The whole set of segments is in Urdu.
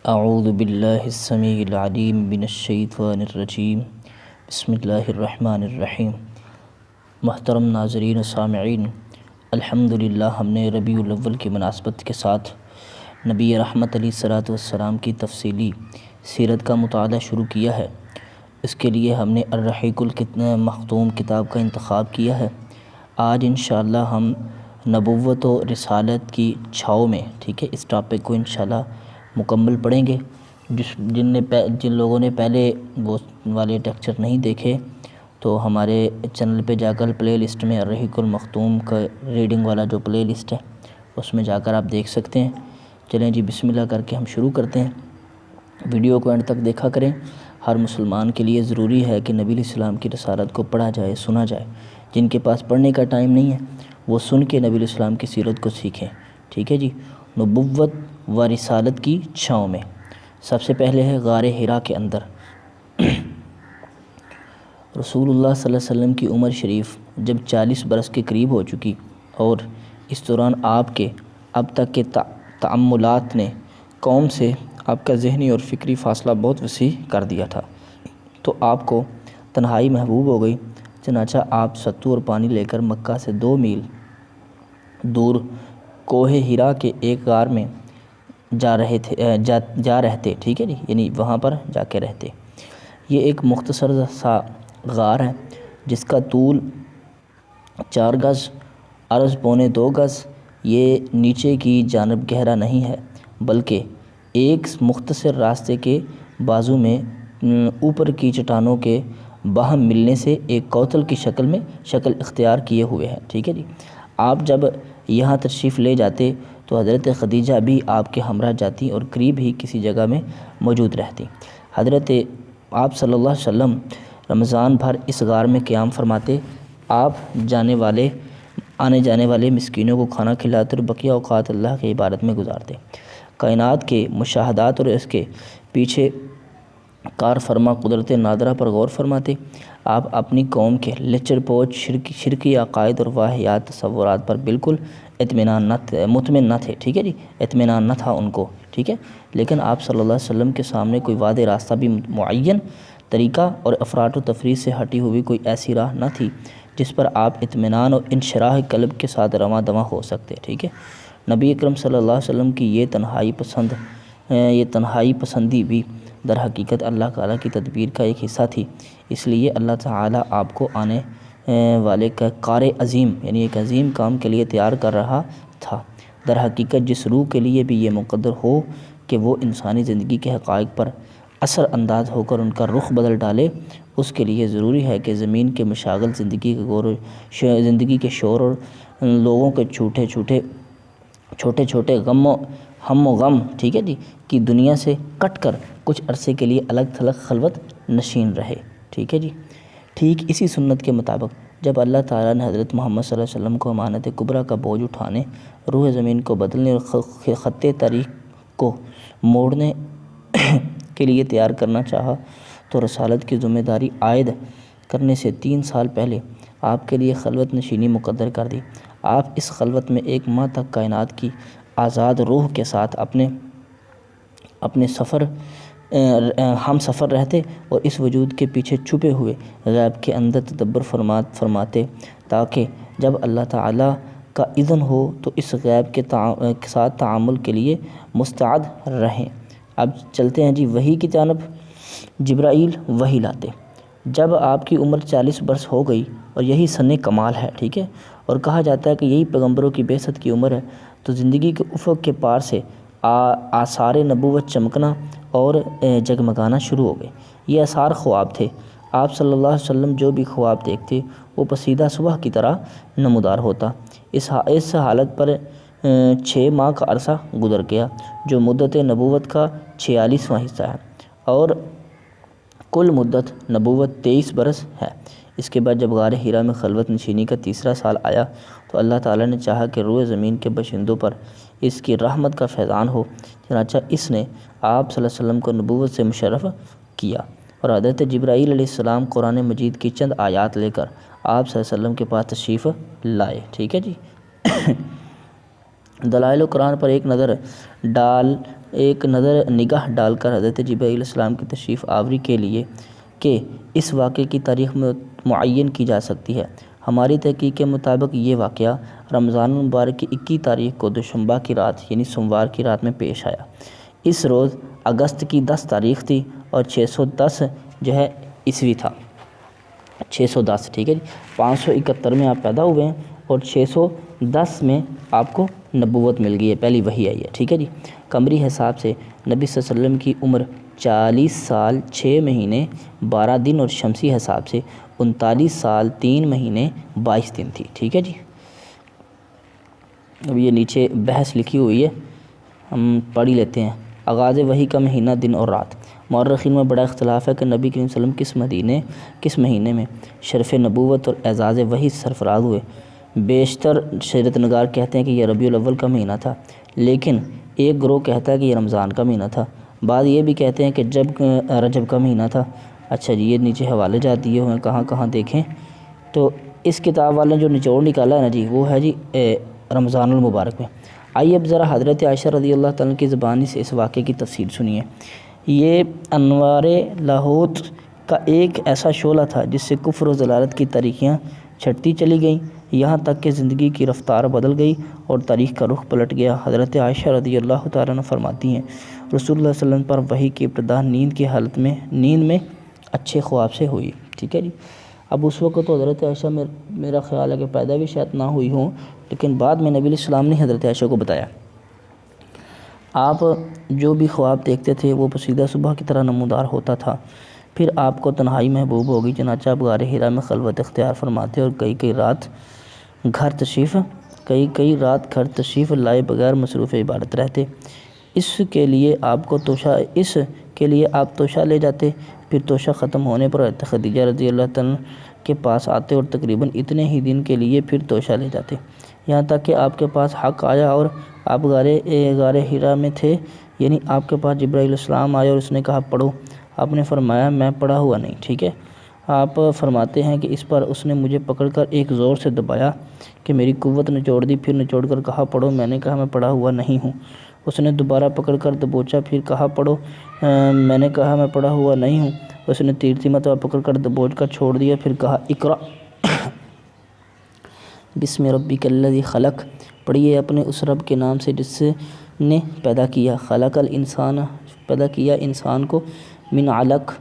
اعوذ باللہ السمیع العلیم من الشیطان الرجیم بسم اللہ الرحمن الرحیم۔ محترم ناظرین و سامعین، الحمدللہ ہم نے ربیع الاول کی مناسبت کے ساتھ نبی رحمت علیہ الصلوۃ والسلام کی تفصیلی سیرت کا مطالعہ شروع کیا ہے۔ اس کے لیے ہم نے الرحیق المختوم کتاب کا انتخاب کیا ہے۔ آج انشاءاللہ ہم نبوت و رسالت کی چھاؤں میں اس ٹاپک کو انشاءاللہ مکمل پڑھیں گے۔ جن لوگوں نے پہلے وہ والے لیکچر نہیں دیکھے تو ہمارے چینل پہ جا کر پلے لسٹ میں الرحیق المختوم کا ریڈنگ والا جو پلے لسٹ ہے اس میں جا کر آپ دیکھ سکتے ہیں۔ چلیں جی بسم اللہ کر کے ہم شروع کرتے ہیں۔ ویڈیو کو اینڈ تک دیکھا کریں۔ ہر مسلمان کے لیے ضروری ہے کہ نبی علیہ السلام کی رسالت کو پڑھا جائے، سنا جائے۔ جن کے پاس پڑھنے کا ٹائم نہیں ہے وہ سن کے نبی علیہ السلام کی سیرت کو سیکھیں۔ ٹھیک ہے جی۔ نبوت و رسالت کی چھاؤں میں سب سے پہلے ہے غار حرا کے اندر۔ رسول اللہ صلی اللہ علیہ وسلم کی عمر شریف جب 40 برس کے قریب ہو چکی اور اس دوران آپ کے اب تک کے تأملات نے قوم سے آپ کا ذہنی اور فکری فاصلہ بہت وسیع کر دیا تھا، تو آپ کو تنہائی محبوب ہو گئی۔ چنانچہ آپ ستو اور پانی لے کر مکہ سے 2 میل دور کوہ حرا کے ایک غار میں جا رہتے۔ ٹھیک ہے جی، یعنی وہاں پر جا کے رہتے۔ یہ ایک مختصر سا غار ہے جس کا طول 4 گز، عرض 1.25 گز۔ یہ نیچے کی جانب گہرا نہیں ہے بلکہ ایک مختصر راستے کے بازو میں اوپر کی چٹانوں کے باہم ملنے سے ایک کوتل کی شکل اختیار کیے ہوئے ہے۔ ٹھیک ہے جی۔ آپ جب یہاں تشریف لے جاتے تو حضرت خدیجہ بھی آپ کے ہمراہ جاتی اور قریب ہی کسی جگہ میں موجود رہتی۔ حضرت آپ صلی اللہ علیہ وسلم رمضان بھر اس غار میں قیام فرماتے۔ آپ آنے جانے والے مسکینوں کو کھانا کھلاتے اور بقیہ اوقات اللہ کی عبادت میں گزارتے۔ کائنات کے مشاہدات اور اس کے پیچھے کار فرما قدرت نادرہ پر غور فرماتے۔ آپ اپنی قوم کے لچر پوچ شرکی عقائد اور واہیات تصورات پر بالکل مطمئن نہ تھے۔ ٹھیک ہے جی، اطمینان نہ تھا ان کو۔ ٹھیک ہے، لیکن آپ صلی اللہ علیہ وسلم کے سامنے کوئی واضح راستہ بھی معین طریقہ اور افراط و تفریط سے ہٹی ہوئی کوئی ایسی راہ نہ تھی جس پر آپ اطمینان اور انشراح قلب کے ساتھ رواں دواں ہو سکتے۔ ٹھیک ہے، نبی اکرم صلی اللہ علیہ وسلم کی یہ تنہائی پسندی بھی در حقیقت اللہ تعالیٰ کی تدبیر کا ایک حصہ تھی۔ اس لیے اللہ تعالیٰ آپ کو آنے والے کا کار عظیم، یعنی ایک عظیم کام کے لیے تیار کر رہا تھا۔ در حقیقت جس روح کے لیے بھی یہ مقدر ہو کہ وہ انسانی زندگی کے حقائق پر اثر انداز ہو کر ان کا رخ بدل ڈالے، اس کے لیے ضروری ہے کہ زمین کے مشاغل زندگی کے شور اور لوگوں کے چھوٹے چھوٹے ہم و غم، ٹھیک ہے جی، کی دنیا سے کٹ کر کچھ عرصے کے لیے الگ تھلگ خلوت نشین رہے۔ ٹھیک ہے جی۔ ٹھیک اسی سنت کے مطابق جب اللہ تعالیٰ نے حضرت محمد صلی اللہ علیہ وسلم کو امانت کبریٰ کا بوجھ اٹھانے، روح زمین کو بدلنے اور خط تاریخ کو موڑنے کے لیے تیار کرنا چاہا تو رسالت کی ذمہ داری عائد کرنے سے 3 سال پہلے آپ کے لیے خلوت نشینی مقرر کر دی۔ آپ اس خلوت میں 1 ماہ تک کائنات کی آزاد روح کے ساتھ اپنے ہم سفر رہتے اور اس وجود کے پیچھے چھپے ہوئے غیب کے اندر تدبر فرماتے تاکہ جب اللہ تعالیٰ کا اذن ہو تو اس غیب کے ساتھ تعامل کے لیے مستعد رہیں۔ اب چلتے ہیں جی وحی کی جانب۔ جبرائیل وحی لاتے جب آپ کی عمر 40 برس ہو گئی اور یہی سن کمال ہے، ٹھیک ہے، اور کہا جاتا ہے کہ یہی پیغمبروں کی بعثت کی عمر ہے، تو زندگی کے افق کے پار سے آثار نبوت چمکنا اور جگمگانا شروع ہو گئے۔ یہ آثار خواب تھے۔ آپ صلی اللہ علیہ وسلم جو بھی خواب دیکھتے وہ پسیدہ صبح کی طرح نمودار ہوتا۔ اس حالت پر 6 ماہ کا عرصہ گزر گیا جو مدت نبوت کا 46واں حصہ ہے، اور کل مدت نبوت 23 برس ہے۔ اس کے بعد جب غار حرا میں خلوت نشینی کا 3 سال آیا تو اللہ تعالیٰ نے چاہا کہ روئے زمین کے باشندوں پر اس کی رحمت کا فیضان ہو، چنانچہ اس نے آپ صلی اللہ علیہ وسلم کو نبوت سے مشرف کیا اور حضرت جبرائیل علیہ السلام قرآن مجید کی چند آیات لے کر آپ صلی اللہ علیہ وسلم کے پاس تشریف لائے۔ ٹھیک ہے جی۔ دلائل قرآن پر ایک نظر ڈال ایک نگاہ ڈال کر حضرت جبرائیل علیہ السلام کی تشریف آوری کے لیے کہ اس واقعے کی تاریخ میں معین کی جا سکتی ہے۔ ہماری تحقیق کے مطابق یہ واقعہ رمضان المبارک کی 21 تاریخ کو دوشنبہ کی رات یعنی سوموار کی رات میں پیش آیا۔ اس روز اگست کی 10 تاریخ تھی اور 610 جو ہے عیسوی تھا، 610 ٹھیک ہے جی۔ 571 میں آپ پیدا ہوئے ہیں اور 610 میں آپ کو نبوت مل گئی ہے، پہلی وحی آئی ہے، ٹھیک ہے جی۔ قمری حساب سے نبی صلی اللہ علیہ وسلم کی عمر 40 سال 6 مہینے 12 دن اور شمسی حساب سے 39 سال 3 مہینے 22 دن تھی، ٹھیک ہے جی۔ اب یہ نیچے بحث لکھی ہوئی ہے، ہم پڑھ ہی لیتے ہیں۔ آغاز وحی کا مہینہ، دن اور رات۔ مورخین میں بڑا اختلاف ہے کہ نبی کریم صلی اللہ علیہ وسلم کس مہینے میں شرف نبوت اور اعزاز وحی سرفراز ہوئے۔ بیشتر سیرت نگار کہتے ہیں کہ یہ ربیع الاول کا مہینہ تھا، لیکن ایک گروہ کہتا ہے کہ یہ رمضان کا مہینہ تھا۔ بعض یہ بھی کہتے ہیں کہ جب رجب کا مہینہ تھا۔ اچھا جی، یہ نیچے حوالے جات دیے ہوئے ہیں، کہاں کہاں دیکھیں تو اس کتاب والے نے جو نچوڑ نکالا ہے نا جی، وہ ہے جی رمضان المبارک میں۔ آئیے اب ذرا حضرت عائشہ رضی اللہ تعالیٰ کی زبانی سے اس واقعے کی تفصیل سنیے۔ یہ انوار لاہوت کا ایک ایسا شعلہ تھا جس سے کفر و ضلالت کی تاریکیاں چھٹتی چلی گئیں، یہاں تک کہ زندگی کی رفتار بدل گئی اور تاریخ کا رخ پلٹ گیا۔ حضرت عائشہ رضی اللہ تعالیٰ عنہ فرماتی ہیں، رسول اللہ صلی اللہ علیہ وسلم پر وحی کی ابتدا نیند میں اچھے خواب سے ہوئی، ٹھیک ہے جی۔ اب اس وقت تو حضرت عائشہ میرا خیال ہے کہ پیدا بھی شاید نہ ہوئی ہوں، لیکن بعد میں نبی علیہ السلام نے حضرت عائشہ کو بتایا۔ آپ جو بھی خواب دیکھتے تھے وہ پوشیدہ صبح کی طرح نمودار ہوتا تھا، پھر آپ کو تنہائی محبوب ہوگی، چنانچہ آپ غار حرا میں خلوت اختیار فرماتے اور کئی رات گھر تشریف لائے بغیر مصروف عبادت رہتے۔ اس کے لیے آپ توشہ لے جاتے، پھر توشہ ختم ہونے پر حضرت خدیجہ رضی اللہ عنہ کے پاس آتے اور تقریباً اتنے ہی دن کے لیے پھر توشہ لے جاتے، یہاں تک کہ آپ کے پاس حق آیا اور آپ غار حرا میں تھے، یعنی آپ کے پاس جبرائیل علیہ السلام آیا اور اس نے کہا پڑھو، آپ نے فرمایا میں پڑھا ہوا نہیں، ٹھیک ہے۔ آپ فرماتے ہیں کہ اس پر اس نے مجھے پکڑ کر ایک زور سے دبایا کہ میری قوت نچوڑ دی، پھر نچوڑ کر کہا پڑھو، میں نے کہا میں پڑھا ہوا نہیں ہوں۔ اس نے دوبارہ پکڑ کر دبوچا، پھر کہا پڑھو، میں نے کہا میں پڑھا ہوا نہیں ہوں۔ اس نے تیسری مرتبہ پکڑ کر دبوچ کر چھوڑ دیا، پھر کہا اقرأ بسم ربک الذی خلق، پڑھیے اپنے اس رب کے نام سے جس نے پیدا کیا، خلق الانسان، پیدا کیا انسان کو، من علق،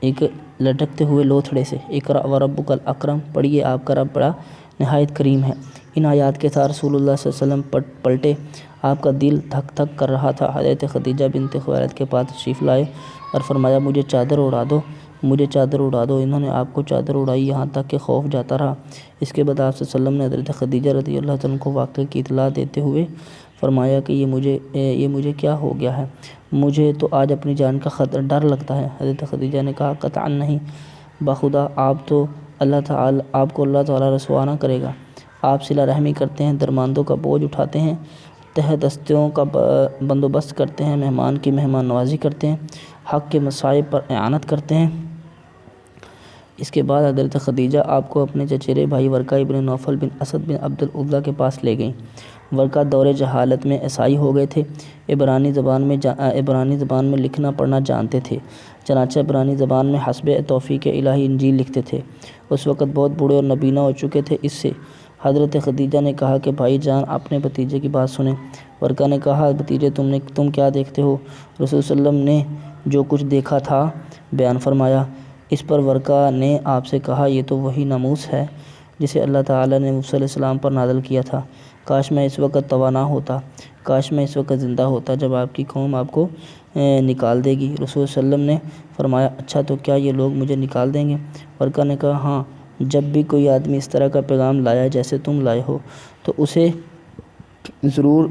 ایک لٹکتے ہوئے لوتھڑے سے، اقرأ وربک الاکرم، پڑھیے آپ کا رب بڑا نہایت کریم ہے۔ ان آیات کے ساتھ رسول اللہ صلی اللہ علیہ وسلم پلٹے، آپ کا دل دھک دھک کر رہا تھا۔ حضرت خدیجہ بنت خویلد کے پاس تشریف لائے اور فرمایا مجھے چادر اڑا دو۔ انہوں نے آپ کو چادر اڑائی، یہاں تک کہ خوف جاتا رہا۔ اس کے بعد آپ صلی اللہ علیہ وسلم نے حضرت خدیجہ رضی اللہ عنہ کو واقعے کی اطلاع دیتے ہوئے فرمایا کہ یہ مجھے کیا ہو گیا ہے، مجھے تو آج اپنی جان کا ڈر لگتا ہے۔ حضرت خدیجہ نے کہا قطعاً نہیں، بخدا آپ کو اللہ تعالیٰ رسوا نہ کرے گا۔ آپ صلہ رحمی کرتے ہیں، درماندوں کا بوجھ اٹھاتے ہیں، تہ دستیوں کا بندوبست کرتے ہیں، مہمان کی مہمان نوازی کرتے ہیں، حق کے مصائب پر اعانت کرتے ہیں۔ اس کے بعد حضرت خدیجہ آپ کو اپنے چچیرے بھائی ورقہ ابن نوفل بن اسد بن عبد العزیٰ کے پاس لے گئیں۔ ورقہ دور جہالت میں عیسائی ہو گئے تھے، عبرانی زبان میں لکھنا پڑھنا جانتے تھے، چنانچہ عبرانی زبان میں حسب توفیق الہی انجیل لکھتے تھے۔ اس وقت بہت بوڑھے اور نابینا ہو چکے تھے۔ اس سے حضرت خدیجہ نے کہا کہ بھائی جان اپنے بھتیجے کی بات سنیں۔ ورقہ نے کہا بھتیجے تم کیا دیکھتے ہو؟ رسول صلی اللہ علیہ وسلم نے جو کچھ دیکھا تھا بیان فرمایا۔ اس پر ورقہ نے آپ سے کہا یہ تو وہی ناموس ہے جسے اللہ تعالیٰ نے موسیٰ علیہ السلام پر نازل کیا تھا، کاش میں اس وقت توانا ہوتا، کاش میں اس وقت زندہ ہوتا جب آپ کی قوم آپ کو نکال دے گی۔ رسول صلی اللہ علیہ وسلم نے فرمایا اچھا تو کیا یہ لوگ مجھے نکال دیں گے؟ ورقہ نے کہا ہاں، جب بھی کوئی آدمی اس طرح کا پیغام لایا جیسے تم لائے ہو تو اسے ضرور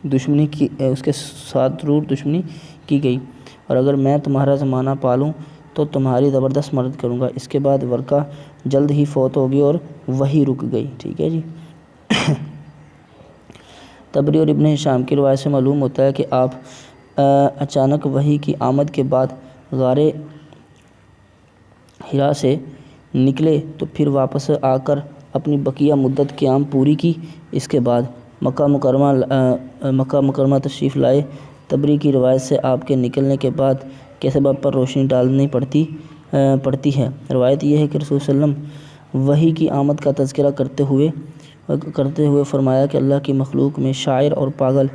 اس کے ساتھ ضرور دشمنی کی گئی، اور اگر میں تمہارا زمانہ پالوں تو تمہاری زبردست مدد کروں گا۔ اس کے بعد ورقہ جلد ہی فوت ہو گئی اور وحی رک گئی، ٹھیک ہے جی۔ طبری اور ابن ہشام کی روایت سے معلوم ہوتا ہے کہ آپ اچانک وحی کی آمد کے بعد غار حرا سے نکلے تو پھر واپس آ کر اپنی بقیہ مدت قیام پوری کی۔ اس کے بعد مکہ مکرمہ تشریف لائے۔ تبری کی روایت سے آپ کے نکلنے کے بعد کے سبب پر روشنی ڈالنی پڑتی ہے۔ روایت یہ ہے کہ رسول صلی اللہ علیہ وسلم وحی کی آمد کا تذکرہ کرتے ہوئے فرمایا کہ اللہ کی مخلوق میں شاعر اور پاگل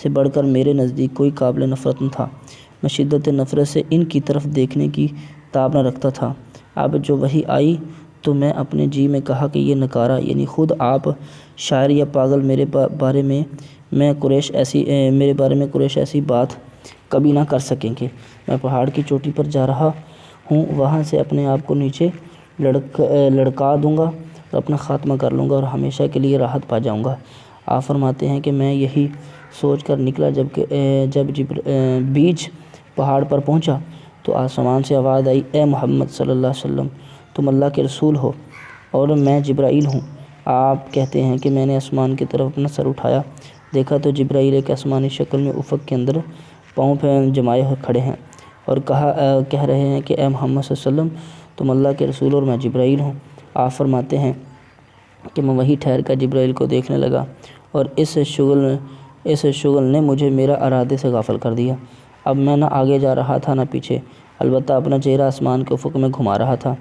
سے بڑھ کر میرے نزدیک کوئی قابل نفرت نہ تھا۔ میں شدت نفرت سے ان کی طرف دیکھنے کی تاب نہ رکھتا تھا۔ اب جو وحی آئی تو میں اپنے جی میں کہا کہ یہ نکارہ یعنی خود آپ شاعر یا پاگل میرے بارے میں قریش ایسی بات کبھی نہ کر سکیں گے۔ میں پہاڑ کی چوٹی پر جا رہا ہوں، وہاں سے اپنے آپ کو نیچے لڑکا دوں گا اور اپنا خاتمہ کر لوں گا اور ہمیشہ کے لیے راحت پا جاؤں گا۔ آپ فرماتے ہیں کہ میں یہی سوچ کر نکلا جب بیچ پہاڑ پر پہنچا تو آسمان سے آواز آئی، اے محمد صلی اللہ علیہ وسلم، تم اللہ کے رسول ہو اور میں جبرائیل ہوں۔ آپ کہتے ہیں کہ میں نے آسمان کی طرف اپنا سر اٹھایا، دیکھا تو جبرائیل ایک آسمانی شکل میں افق کے اندر پاؤں پہ جمائے کھڑے ہیں اور کہہ رہے ہیں کہ اے محمد صلی اللہ علیہ وسلم، تم اللہ کے رسول اور میں جبرائیل ہوں۔ آپ فرماتے ہیں کہ میں وہیں ٹھہر کر جبرائیل کو دیکھنے لگا اور اس شغل نے مجھے میرا ارادے سے غافل کر دیا۔ اب میں نہ آگے جا رہا تھا نہ پیچھے، البتہ اپنا چہرہ آسمان کے افق میں گھما رہا تھا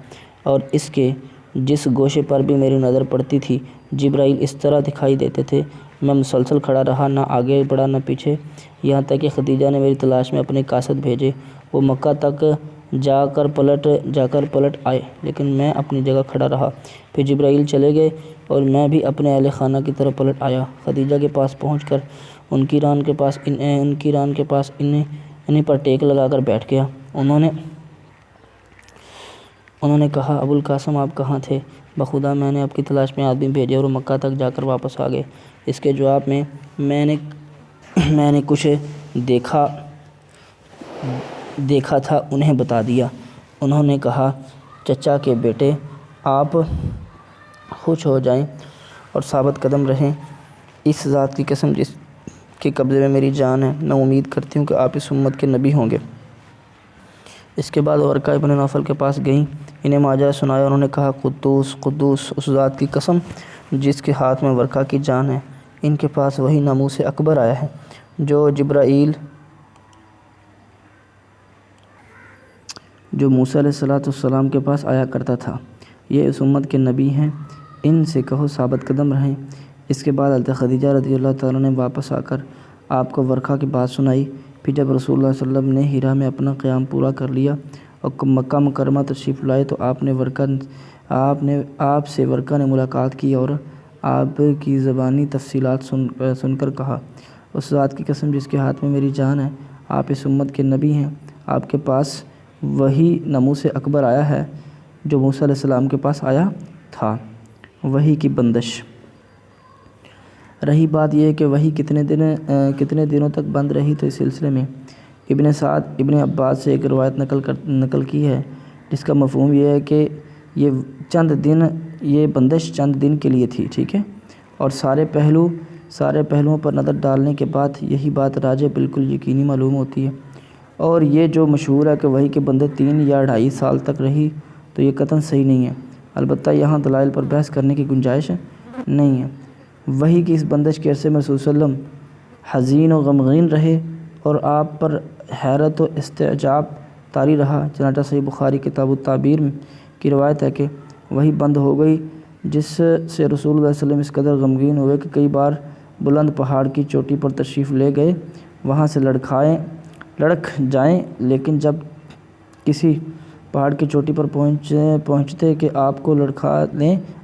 اور اس کے جس گوشے پر بھی میری نظر پڑتی تھی جبرائیل اس طرح دکھائی دیتے تھے۔ میں مسلسل کھڑا رہا، نہ آگے بڑھا نہ پیچھے، یہاں تک کہ خدیجہ نے میری تلاش میں اپنے قاصد بھیجے۔ وہ مکہ تک جا کر پلٹ آئے، لیکن میں اپنی جگہ کھڑا رہا۔ پھر جبرائیل چلے گئے اور میں بھی اپنے اہل خانہ کی طرف پلٹ آیا۔ خدیجہ کے پاس پہنچ کر ان کی ران کے پاس انہیں پر ٹیک لگا کر بیٹھ گیا۔ انہوں نے کہا، ابو القاسم آپ کہاں تھے؟ بخدا میں نے آپ کی تلاش میں آدمی بھیجے اور وہ مکہ تک جا کر واپس آ گئے۔ اس کے جواب میں میں نے کچھ دیکھا تھا انہیں بتا دیا۔ انہوں نے کہا، چچا کے بیٹے، آپ خوش ہو جائیں اور ثابت قدم رہیں، اس ذات کی قسم جس کے قبضے میں میری جان ہے، میں امید کرتی ہوں کہ آپ اس امت کے نبی ہوں گے۔ اس کے بعد ورقہ ابن نوفل کے پاس گئیں، انہیں ماجرا سنایا۔ انہوں نے کہا، قدوس قدوس اس ذات کی قسم جس کے ہاتھ میں ورقہ کی جان ہے، ان کے پاس وہی ناموس اکبر آیا ہے جو موسیٰ علیہ السلام کے پاس آیا کرتا تھا۔ یہ اس امت کے نبی ہیں، ان سے کہو ثابت قدم رہیں۔ اس کے بعد حضرت خدیجہ رضی اللہ تعالیٰ نے واپس آ کر آپ کو ورقہ کی بات سنائی۔ پھر جب رسول اللہ صلی اللہ علیہ وسلم نے ہیرا میں اپنا قیام پورا کر لیا اور مکہ مکرمہ تشریف لائے تو آپ سے ورقہ نے ملاقات کی اور آپ کی زبانی تفصیلات سن کر کہا، اس ذات کی قسم جس کے ہاتھ میں میری جان ہے، آپ اس امت کے نبی ہیں، آپ کے پاس وہی ناموس اکبر آیا ہے جو موسیٰ علیہ السلام کے پاس آیا تھا۔ وحی کی بندش۔ رہی بات یہ کہ وحی کتنے دنوں تک بند رہی، تو اس سلسلے میں ابن سعد ابن عباس سے ایک روایت نقل کی ہے جس کا مفہوم یہ ہے کہ یہ بندش چند دن کے لیے تھی، ٹھیک ہے، اور سارے پہلوؤں پر نظر ڈالنے کے بعد یہی بات راجح بالکل یقینی معلوم ہوتی ہے۔ اور یہ جو مشہور ہے کہ وحی کے بندش 3 یا 2.5 سال تک رہی، تو یہ قطعاً صحیح نہیں ہے، البتہ یہاں دلائل پر بحث کرنے کی گنجائش نہیں ہے۔ وحی کی اس بندش کے عرصے میں رسول صلی اللہ علیہ وسلم حزین و غمگین رہے اور آپ پر حیرت و استعجاب طاری رہا، چنانچہ صحیح بخاری کتاب التعبیر کی روایت ہے کہ وحی بند ہو گئی، جس سے رسول اللہ صلی اللہ علیہ وسلم اس قدر غمگین ہوئے کہ کئی بار بلند پہاڑ کی چوٹی پر تشریف لے گئے وہاں سے لڑک جائیں، لیکن جب کسی پہاڑ کی چوٹی پر پہنچتے کہ آپ کو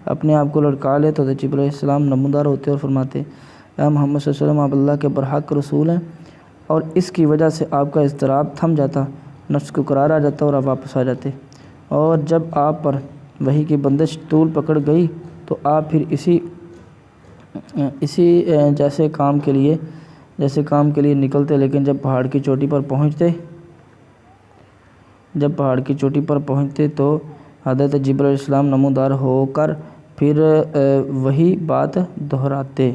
اپنے آپ کو لڑکا لے تو حضرت جبرائیل علیہ السلام نمودار ہوتے اور فرماتے، اے محمد صلی اللہ علیہ وسلم، آپ اللہ کے برحق رسول ہیں، اور اس کی وجہ سے آپ کا اضطراب تھم جاتا، نفس کو قرار آ جاتا اور آپ واپس آ جاتے، اور جب آپ پر وحی کی بندش طول پکڑ گئی تو آپ پھر اسی جیسے کام کے لیے نکلتے، لیکن جب پہاڑ کی چوٹی پر پہنچتے تو حضرت جبرائیل علیہ السلام نمودار ہو کر پھر وہی بات دہراتے۔